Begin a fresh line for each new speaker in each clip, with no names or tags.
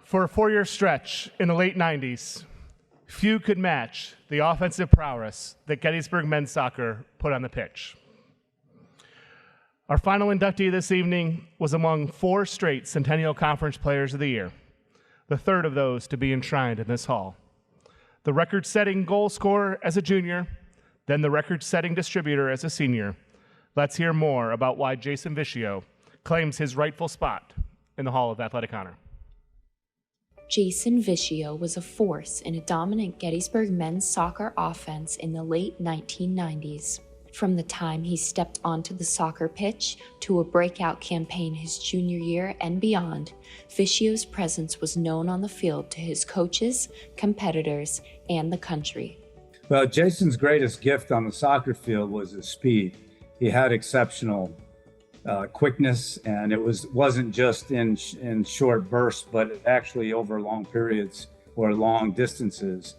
For a 4-year stretch in the late 90s, few could match the offensive prowess that Gettysburg men's soccer put on the pitch. Our final inductee this evening was among 4 straight Centennial Conference Players of the Year, the third of those to be enshrined in this hall. The record-setting goal scorer as a junior, then the record-setting distributor as a senior. Let's hear more about why Jason Vishio claims his rightful spot in the Hall of Athletic Honor.
Jason Vishio was a force in a dominant Gettysburg men's soccer offense in the late 1990s. From the time he stepped onto the soccer pitch to a breakout campaign his junior year and beyond, Vishio's presence was known on the field to his coaches, competitors, and the country.
Well, Jason's greatest gift on the soccer field was his speed. He had exceptional quickness, and it wasn't just in short bursts, but actually over long periods or long distances.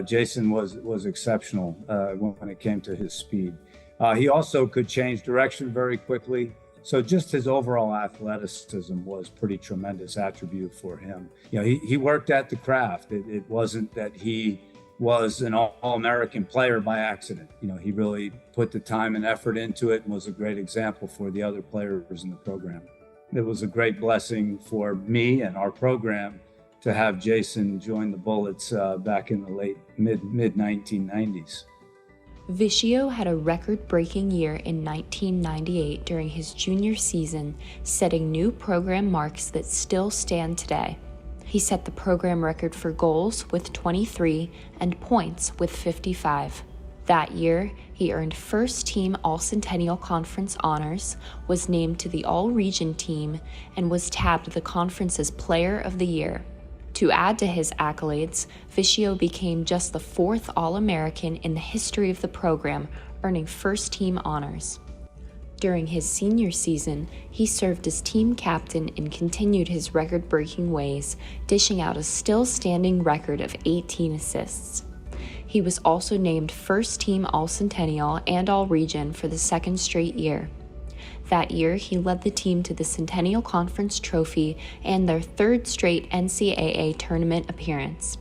Jason was exceptional when it came to his speed. He also could change direction very quickly. So just his overall athleticism was pretty tremendous attribute for him. You know, he worked at the craft. It wasn't that he was an all-American player by accident. You know, he really put the time and effort into it and was a great example for the other players in the program. It was a great blessing for me and our program to have Jason join the Bullets back in the mid-1990s.
Vishio had a record-breaking year in 1998 during his junior season, setting new program marks that still stand today. He set the program record for goals with 23 and points with 55. That year, he earned first-team All-Centennial Conference honors, was named to the All-Region team, and was tabbed the conference's Player of the Year. To add to his accolades, Vishio became just the 4th All-American in the history of the program, earning first-team honors. During his senior season, he served as team captain and continued his record-breaking ways, dishing out a still-standing record of 18 assists. He was also named first-team All-Centennial and All-Region for the second straight year. That year, he led the team to the Centennial Conference Trophy and their third straight NCAA tournament appearance.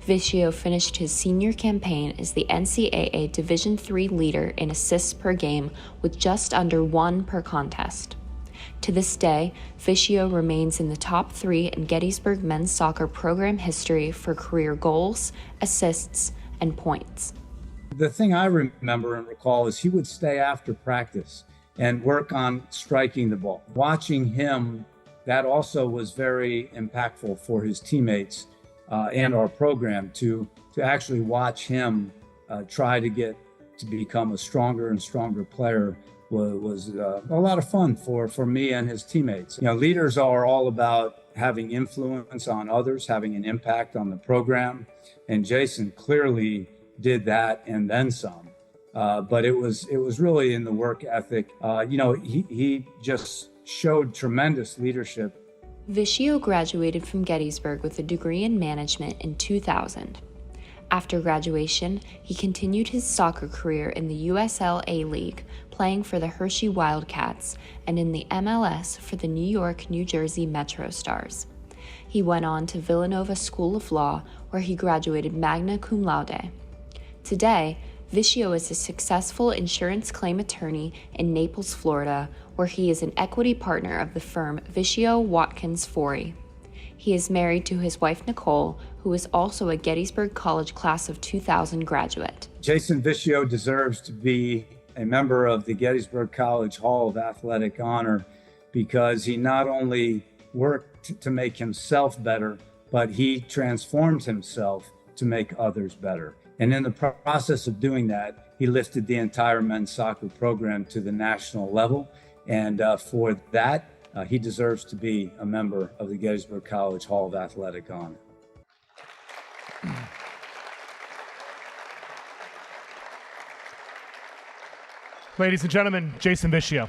Vishio finished his senior campaign as the NCAA Division III leader in assists per game with just under 1 per contest. To this day, Vishio remains in the top 3 in Gettysburg men's soccer program history for career goals, assists, and points.
The thing I remember and recall is he would stay after practice and work on striking the ball. Watching him, that also was very impactful for his teammates and our program to actually watch him try to become a stronger and stronger player was a lot of fun for me and his teammates. You know, leaders are all about having influence on others, having an impact on the program, and Jason clearly did that and then some. But it was really in the work ethic. You know, he just showed tremendous leadership.
Vishio graduated from Gettysburg with a degree in management in 2000. After graduation, he continued his soccer career in the USL A-League, playing for the Hershey Wildcats, and in the MLS for the New York, New Jersey Metro Stars. He went on to Villanova School of Law, where he graduated magna cum laude. Today, Vishio is a successful insurance claim attorney in Naples, Florida, where he is an equity partner of the firm Vishio, Watkins, Forey. He is married to his wife, Nicole, who is also a Gettysburg College Class of 2000 graduate.
Jason Vishio deserves to be a member of the Gettysburg College Hall of Athletic Honor because he not only worked to make himself better, but he transformed himself to make others better. And in the process of doing that, he lifted the entire men's soccer program to the national level. And for that, he deserves to be a member of the Gettysburg College Hall of Athletic Honor.
Ladies and gentlemen, Jason Vishio.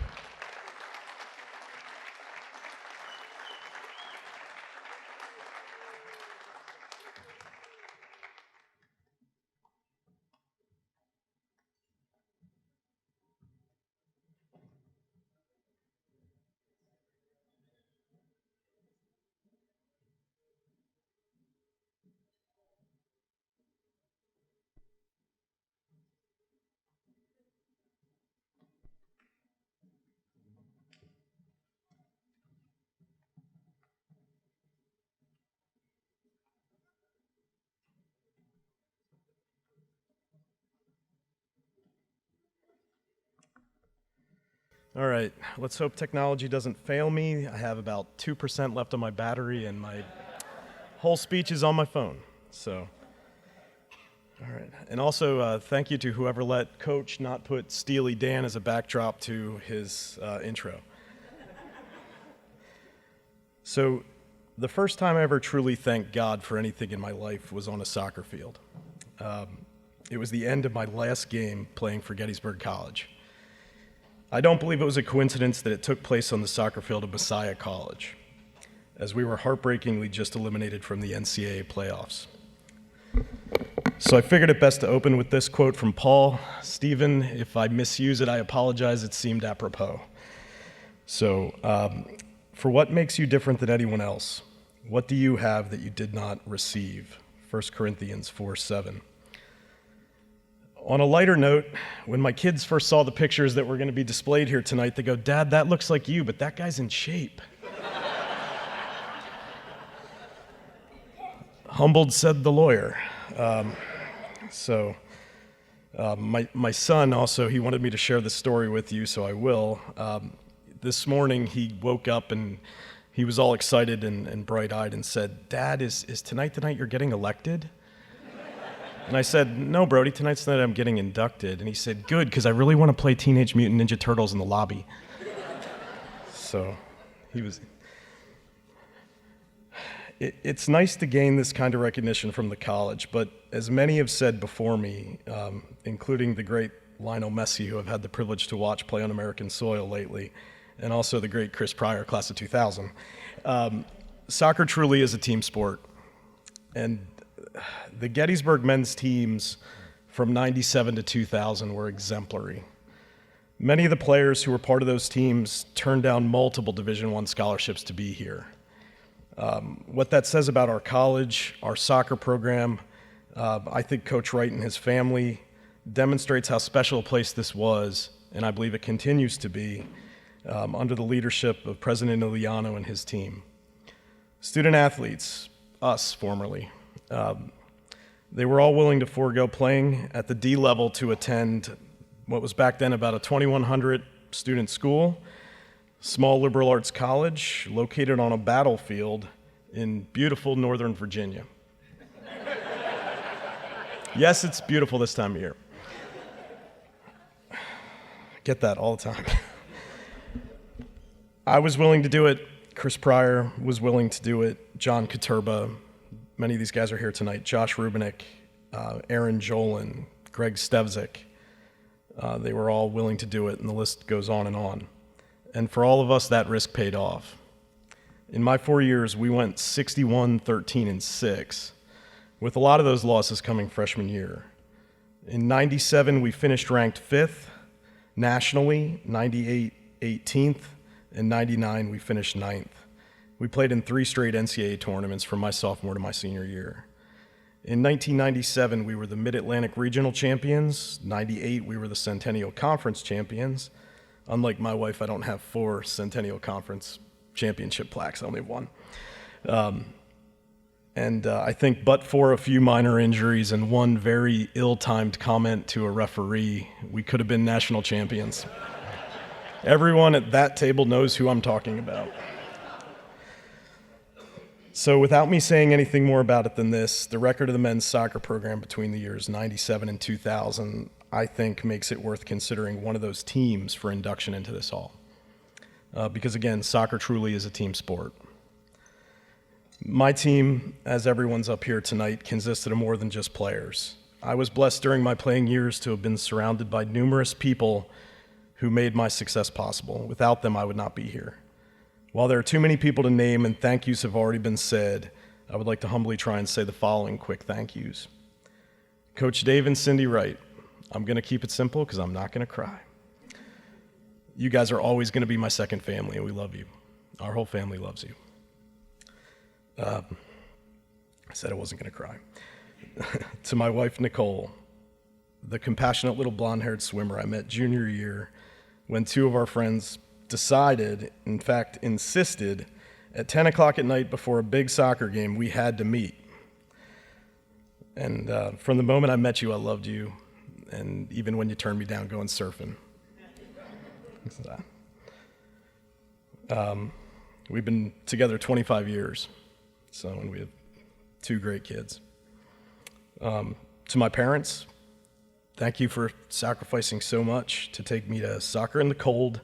All right, let's hope technology doesn't fail me. I have about 2% left on my battery, and my whole speech is on my phone. So, all right. And also, thank you to whoever let Coach not put Steely Dan as a backdrop to his intro. So, the first time I ever truly thanked God for anything in my life was on a soccer field. It was the end of my last game playing for Gettysburg College. I don't believe it was a coincidence that it took place on the soccer field of Messiah College, as we were heartbreakingly just eliminated from the NCAA playoffs. So I figured it best to open with this quote from Paul. Stephen, if I misuse it, I apologize. It seemed apropos. So, for what makes you different than anyone else? What do you have that you did not receive? 1 Corinthians 4:7. On a lighter note, when my kids first saw the pictures that were going to be displayed here tonight, they go, "Dad, that looks like you, but that guy's in shape." Humbled, said the lawyer. My son also, he wanted me to share this story with you, so I will. This morning he woke up and he was all excited and bright-eyed and said, "Dad, is tonight the night you're getting elected?" And I said, "No, Brody, tonight's the night I'm getting inducted." And he said, "Good, because I really want to play Teenage Mutant Ninja Turtles in the lobby." So he was... It's nice to gain this kind of recognition from the college, but as many have said before me, including the great Lionel Messi, who I've had the privilege to watch play on American soil lately, and also the great Chris Pryor, class of 2000, soccer truly is a team sport. And the Gettysburg men's teams from 97 to 2000 were exemplary. Many of the players who were part of those teams turned down multiple Division I scholarships to be here. What that says about our college, our soccer program, I think Coach Wright and his family demonstrates how special a place this was, and I believe it continues to be, under the leadership of President Iliano and his team. Student athletes, us formerly, they were all willing to forego playing at the D level to attend what was back then about a 2,100 student school, small liberal arts college located on a battlefield in beautiful Northern Virginia. Yes, it's beautiful this time of year. I get that all the time. I was willing to do it. Chris Pryor was willing to do it. John Katurba, many of these guys are here tonight. Josh Rubinek, Aaron Jolin, Greg Stevzik. They were all willing to do it, and the list goes on and on. And for all of us, that risk paid off. In my 4 years, we went 61, 13, and 6, with a lot of those losses coming freshman year. In 97, we finished ranked 5th nationally, 98, 18th, and 99, we finished 9th. We played in 3 straight NCAA tournaments from my sophomore to my senior year. In 1997, we were the Mid-Atlantic Regional Champions. 98, we were the Centennial Conference Champions. Unlike my wife, I don't have 4 Centennial Conference championship plaques. I only have 1. I think but for a few minor injuries and one very ill-timed comment to a referee, we could have been national champions. Everyone at that table knows who I'm talking about. So without me saying anything more about it than this, the record of the men's soccer program between the years 97 and 2000, I think makes it worth considering one of those teams for induction into this hall. Because again, soccer truly is a team sport. My team, as everyone's up here tonight, consisted of more than just players. I was blessed during my playing years to have been surrounded by numerous people who made my success possible. Without them, I would not be here. While there are too many people to name and thank yous have already been said, I would like to humbly try and say the following quick thank yous. Coach Dave and Cindy Wright, I'm going to keep it simple because I'm not going to cry. You guys are always going to be my second family, and we love you. Our whole family loves you. I said I wasn't going to cry. To my wife, Nicole, the compassionate little blonde-haired swimmer I met junior year when 2 of our friends decided, in fact, insisted, at 10 o'clock at night before a big soccer game, we had to meet. And from the moment I met you, I loved you. And even when you turned me down going surfing. We've been together 25 years, and we have 2 great kids. To my parents, thank you for sacrificing so much to take me to soccer in the cold,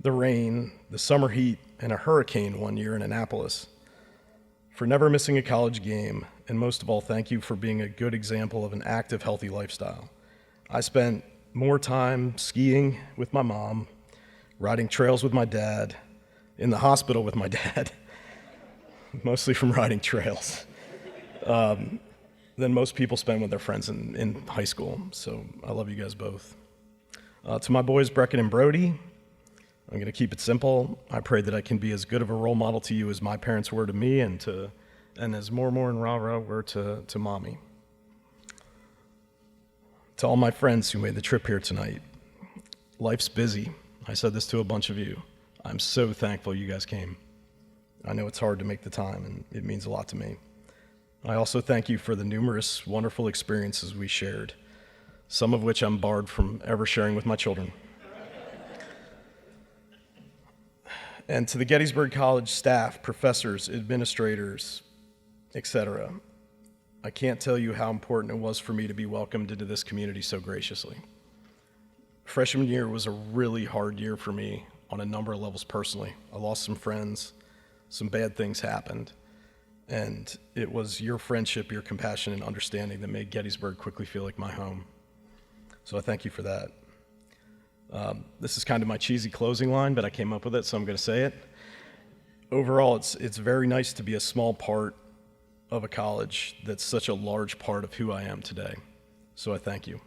the rain, the summer heat, and a hurricane one year in Annapolis. For never missing a college game, and most of all, thank you for being a good example of an active, healthy lifestyle. I spent more time skiing with my mom, riding trails with my dad, in the hospital with my dad, mostly from riding trails, than most people spend with their friends in high school. So I love you guys both. To my boys, Brecken and Brody, I'm going to keep it simple. I pray that I can be as good of a role model to you as my parents were to me, and as Mormor and Rara were to Mommy. To all my friends who made the trip here tonight, life's busy. I said this to a bunch of you. I'm so thankful you guys came. I know it's hard to make the time, and it means a lot to me. I also thank you for the numerous wonderful experiences we shared, some of which I'm barred from ever sharing with my children. And to the Gettysburg College staff, professors, administrators, etc., I can't tell you how important it was for me to be welcomed into this community so graciously. Freshman year was a really hard year for me on a number of levels personally. I lost some friends, some bad things happened, and it was your friendship, your compassion, and understanding that made Gettysburg quickly feel like my home. So I thank you for that. This is kind of my cheesy closing line, but I came up with it, so I'm going to say it. Overall, it's very nice to be a small part of a college that's such a large part of who I am today. So I thank you.